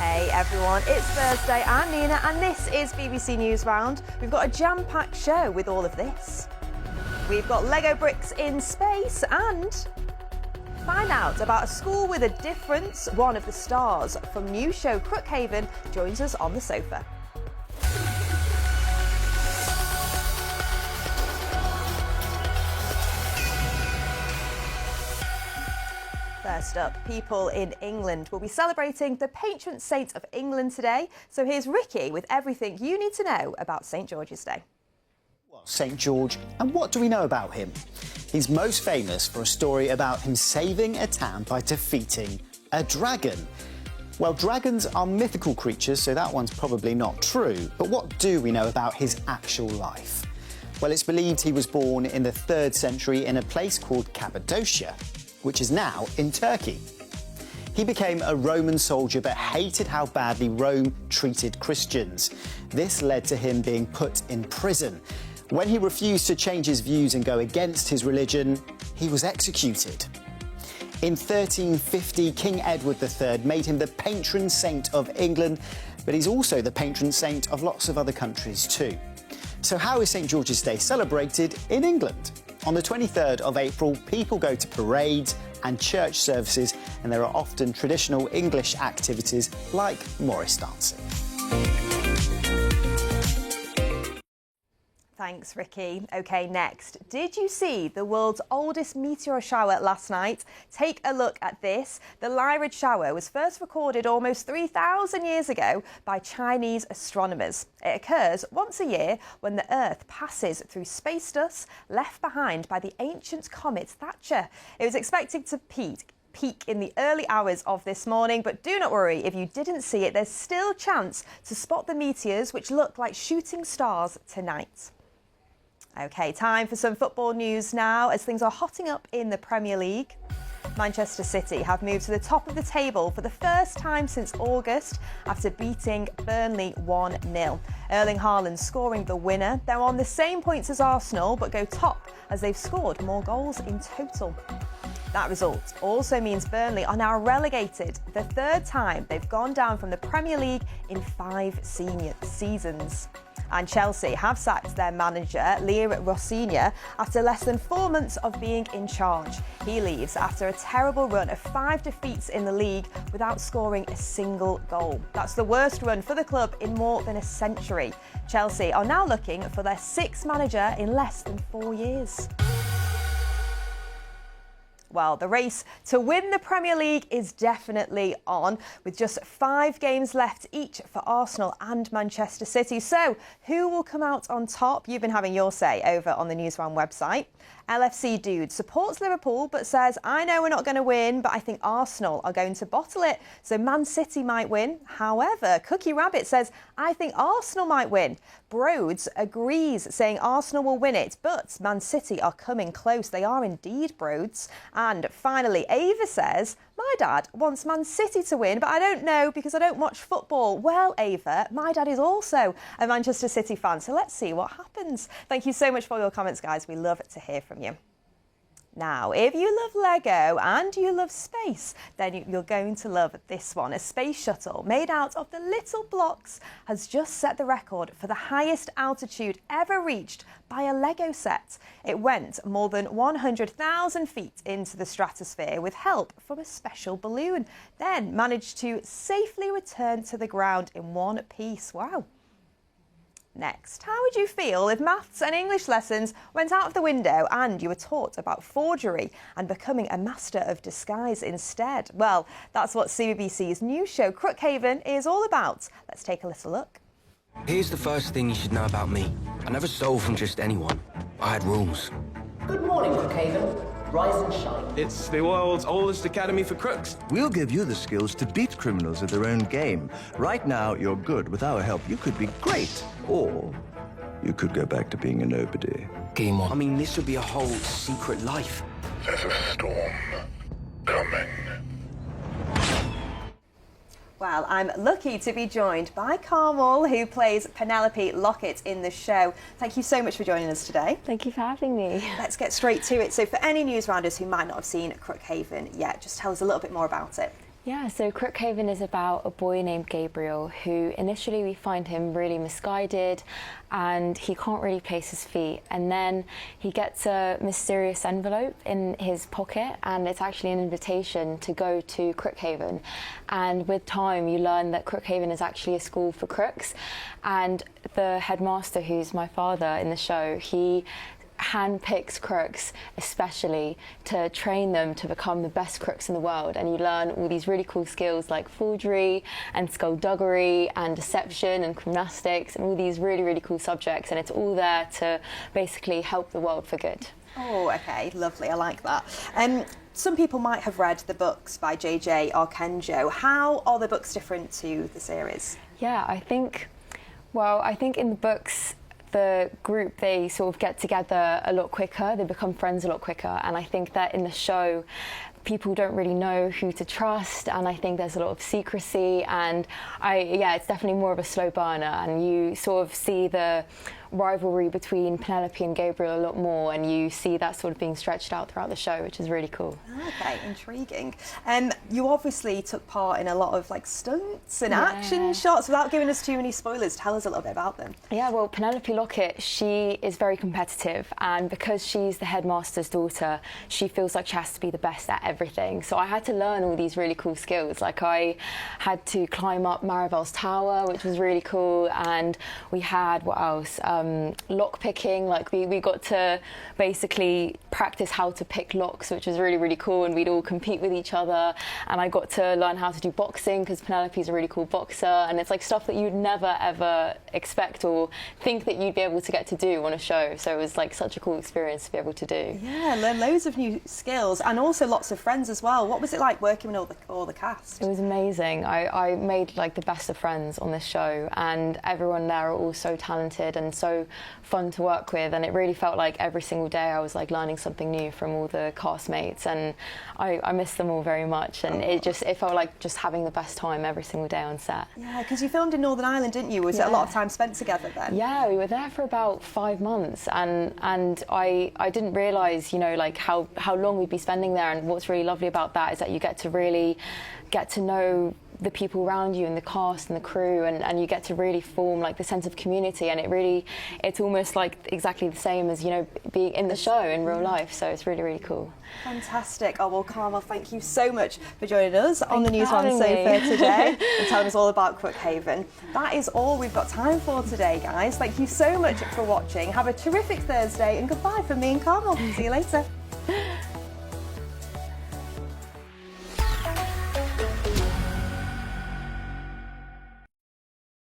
Hey everyone, it's Thursday, I'm Nina and this is BBC Newsround. We've got a jam-packed show with all of this. We've got Lego bricks in space and find out about a school with a difference. One of the stars from new show Crookhaven joins us on the sofa. First up, people in England will be celebrating the patron saint of England today. So here's Ricky with everything you need to know about St George's Day. St George, and what do we know about him? He's most famous for a story about him saving a town by defeating a dragon. Well, dragons are mythical creatures, so that one's probably not true. But what do we know about his actual life? Well, it's believed he was born in the 3rd century in a place called Cappadocia, which is now in Turkey. He became a Roman soldier but hated how badly Rome treated Christians. This led to him being put in prison. When he refused to change his views and go against his religion, he was executed. In 1350, King Edward III made him the patron saint of England, but he's also the patron saint of lots of other countries too. So how is St George's Day celebrated in England? On the 23rd of April, people go to parades and church services, and there are often traditional English activities like Morris dancing. Thanks, Ricky. OK, next. Did you see the world's oldest meteor shower last night? Take a look at this. The Lyrid shower was first recorded almost 3,000 years ago by Chinese astronomers. It occurs once a year when the Earth passes through space dust left behind by the ancient comet Thatcher. It was expected to peak in the early hours of this morning, but do not worry, if you didn't see it, there's still a chance to spot the meteors, which look like shooting stars tonight. OK, time for some football news now, as things are hotting up in the Premier League. Manchester City have moved to the top of the table for the first time since August after beating Burnley 1-0. Erling Haaland scoring the winner. They're on the same points as Arsenal, but go top as they've scored more goals in total. That result also means Burnley are now relegated, the 3rd time they've gone down from the Premier League in 5 seasons. And Chelsea have sacked their manager, Lyrid, after less than 4 months of being in charge. He leaves after a terrible run of 5 defeats in the league without scoring a single goal. That's the worst run for the club in more than a century. Chelsea are now looking for their 6th manager in less than 4 years. Well, the race to win the Premier League is definitely on, with just 5 games left each for Arsenal and Manchester City. So, who will come out on top? You've been having your say over on the Newsround website. LFC Dude supports Liverpool but says, I know we're not going to win, but I think Arsenal are going to bottle it, so Man City might win. However, Cookie Rabbit says, I think Arsenal might win. Broads agrees, saying Arsenal will win it, but Man City are coming close. They are indeed, Broads. And finally, Ava says, my dad wants Man City to win, but I don't know because I don't watch football. Well, Ava, my dad is also a Manchester City fan, so let's see what happens. Thank you so much for your comments, guys. We love to hear from you. Now, if you love Lego and you love space, then you're going to love this one. A space shuttle made out of the little blocks has just set the record for the highest altitude ever reached by a Lego set. It went more than 100,000 feet into the stratosphere with help from a special balloon, then managed to safely return to the ground in one piece. Wow. Next, how would you feel if maths and English lessons went out of the window and you were taught about forgery and becoming a master of disguise instead? Well, that's what CBBC's new show Crookhaven is all about. Let's take a little look. Here's the first thing you should know about me. I never stole from just anyone. I had rules. Good morning, Crookhaven. Rise and shine. It's the world's oldest academy for crooks. We'll give you the skills to beat criminals at their own game. Right now, you're good. With our help, you could be great. Or you could go back to being a nobody. Game on. I mean, this would be a whole secret life. There's a storm coming. Well, I'm lucky to be joined by Carmel, who plays Penelope Lockett in the show. Thank you so much for joining us today. Thank you for having me. Let's get straight to it. So for any newsrounders who might not have seen Crookhaven yet, just tell us a little bit more about it. Yeah, so Crookhaven is about a boy named Gabriel who initially we find him really misguided and he can't really place his feet. And then he gets a mysterious envelope in his pocket and it's actually an invitation to go to Crookhaven. And with time you learn that Crookhaven is actually a school for crooks. And the headmaster, who's my father in the show, he handpicks crooks especially to train them to become the best crooks in the world, and you learn all these really cool skills like forgery and skulduggery and deception and gymnastics and all these really cool subjects, and it's all there to basically help the world for good. Oh, okay, lovely, I like that. Some people might have read the books by JJ or Kenjo. How are the books different to the series? Yeah, I think in the books the group, they sort of get together a lot quicker, they become friends a lot quicker, and I think that in the show people don't really know who to trust, and I think there's a lot of secrecy, and it's definitely more of a slow burner, and you sort of see the rivalry between Penelope and Gabriel a lot more, and you see that sort of being stretched out throughout the show, which is really cool. Okay, intriguing. You obviously took part in a lot of like stunts and action shots. Without giving us too many spoilers, tell us a little bit about them. Yeah, well, Penelope Lockett, she is very competitive, and because she's the headmaster's daughter, she feels like she has to be the best at everything. So I had to learn all these really cool skills. Like I had to climb up Maribel's tower, which was really cool, and we had, what else? Lock picking, like we got to basically practice how to pick locks, which was really cool, and we'd all compete with each other, and I got to learn how to do boxing because Penelope's a really cool boxer, and it's like stuff that you'd never ever expect or think that you'd be able to get to do on a show, so it was like such a cool experience to be able to do. Yeah, learn loads of new skills and also lots of friends as well. What was it like working with all the cast? It was amazing. I made like the best of friends on this show, and everyone there are all so talented and so fun to work with, and it really felt like every single day I was like learning something new from all the castmates, and I miss them all very much, and it felt like just having the best time every single day on set. Yeah, because you filmed in Northern Ireland, didn't you? Was it a lot of time spent together then? Yeah, we were there for about 5 months, and I didn't realise, you know, like how long we'd be spending there, and what's really lovely about that is that you get to really get to know the people around you and the cast and the crew, and you get to really form like the sense of community, and it's almost like exactly the same as, you know, being in the show in real life, so it's really cool. Fantastic. Oh well, Carmel, thank you so much for joining us on the Newsround sofa today and telling us all about Crookhaven. That is all we've got time for today, guys. Thank you so much for watching. Have a terrific Thursday, and goodbye from me and Carmel. See you later.